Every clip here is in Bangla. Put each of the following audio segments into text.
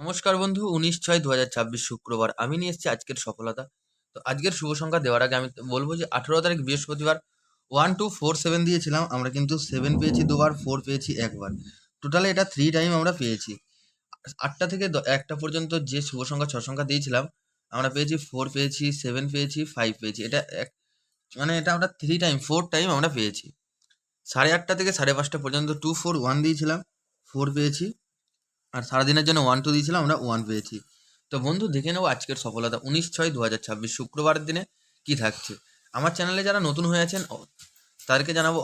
নমস্কার বন্ধু, 19/6/2026 শুক্রবার আমি নিয়ে এসেছি আজকের সফলতা। তো আজকের শুভ সংখ্যা দেওয়ার আগে আমি বলবো যে 18 তারিখ বৃহস্পতিবার 1247 দিয়েছিলাম, আমরা কিন্তু 7 পেয়েছি দুবার, 4 পেয়েছি একবার। টোটালে এটা 3 টাইম আমরা পেয়েছি। 8টা থেকে 1টা পর্যন্ত যে শুভ সংখ্যা 6 সংখ্যা দিয়েছিলাম, আমরা পেয়েছি 4 পেয়েছি, 7 পেয়েছি, 5 পেয়েছি। এটা আমরা 3 টাইম 4 টাইম আমরা পেয়েছি। 8:30 থেকে 5:30 পর্যন্ত 241 দিয়েছিলাম, 4 পেয়েছি। আর সারাদিনের জন্য 1 2 দিয়েছিলাম, আমরা 1 পেয়েছি। তো বন্ধু দেখে নেবো আজকের সফলতা 19/6/2026 শুক্রবারের দিনে কি থাকছে। আমার চ্যানেলে যারা নতুন হয়ে আছেন তাদেরকে জানাবো,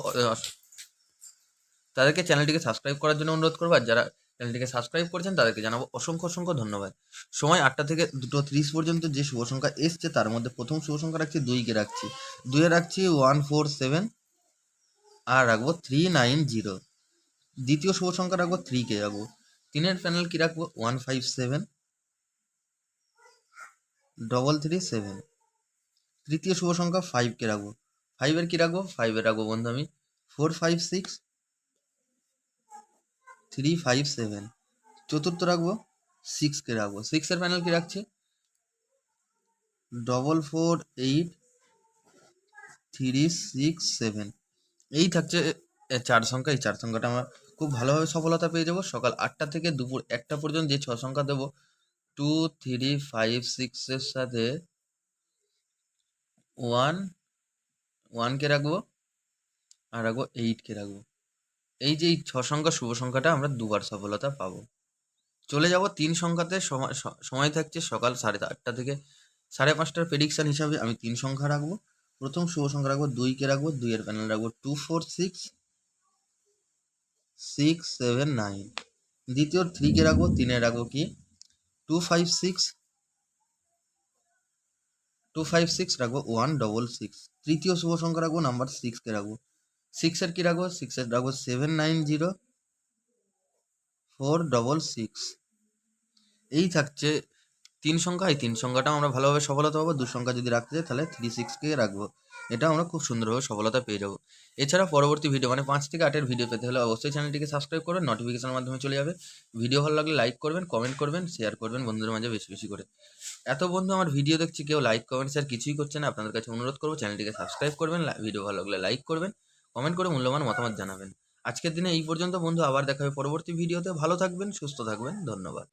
তাদেরকে চ্যানেলটিকে সাবস্ক্রাইব করার জন্য অনুরোধ করবো। আর যারা চ্যানেলটিকে সাবস্ক্রাইব করেছেন তাদেরকে জানাবো অসংখ্য অসংখ্য ধন্যবাদ। সময় 8টা থেকে 2:30 পর্যন্ত যে শুভ সংখ্যা এসছে তার মধ্যে প্রথম শুভ সংখ্যা রাখছি 2কে রাখছি, 2-এ রাখছি 147 আর রাখবো 390। দ্বিতীয় শুভ সংখ্যা রাখবো 3কে রাখবো, 3-এর প্যানেল কি রাখবো 157-337। তৃতীয় শুভ সংখ্যা 5কে রাখবো, 5-এর কি রাখবো 5-এ রাখবো বন্ধু আমি 456-357। চতুর্থ রাখবো 6কে রাখবো, 6-এর প্যানেল কি রাখছি 448-367। এই থাকছে চার সংখ্যা। এই চার সংখ্যাটা আমরা খুব ভালোভাবে সফলতা পেয়ে যাবো। সকাল 8টা থেকে দুপুর 1টা পর্যন্ত যে 6 সংখ্যা দেবো 2 3 5 6-এর সাথে 1কে রাখবো আর রাখবো 8কে রাখবো। এই যে এই 6 সংখ্যা শুভ সংখ্যাটা আমরা দুবার সফলতা পাবো। চলে যাব 3 সংখ্যাতে। সময় থাকছে সকাল 8:30 থেকে 5:30টার প্রেডিকশন হিসাবে আমি 3 সংখ্যা রাখবো। প্রথম শুভ সংখ্যা রাখবো 2কে রাখবো, 2-এর প্যানেল রাখবো 246-679। দ্বিতীয় 3কে রাখবো, 3-এ রাখবো কি 256 রাখবো 166। তৃতীয় শুভ সংখ্যা রাখবো নাম্বার 6কে রাখবো, 6-এর কি রাখবো 6-এর রাখবো 790-466। এই থাকছে 3 সংখ্যা। এই 3 সংখ্যাটাও আমরা ভালোভাবে সফলতা পাবো। 2 সংখ্যা যদি রাখতে চাই তাহলে 36কে রাখবো। এটা আমরা খুব সুন্দরভাবে সফলতা পেয়ে যাবো। এছাড়া পরবর্তী ভিডিও মানে 5 থেকে 8-এর ভিডিও পেতে হলে অবশ্যই চ্যানেলটিকে সাবস্ক্রাইব করবেন, নোটিফিকেশনের মাধ্যমে চলে যাবে। ভিডিও ভালো লাগলে লাইক করবেন, কমেন্ট করবেন, শেয়ার করবেন বন্ধুদের মাঝে বেশি বেশি করে। এত বন্ধু আমার ভিডিও দেখছি, কেউ লাইক কমেন্ট শেয়ার কিছুই করছে না। আপনাদের কাছে অনুরোধ করবো চ্যানেলটিকে সাবস্ক্রাইব করবেন, ভিডিও ভালো লাগলে লাইক করবেন, কমেন্ট করে মূল্যবান মতামত জানাবেন। আজকের দিনে এই পর্যন্ত বন্ধু, আবার দেখা হবে পরবর্তী ভিডিওতে। ভালো থাকবেন, সুস্থ থাকবেন, ধন্যবাদ।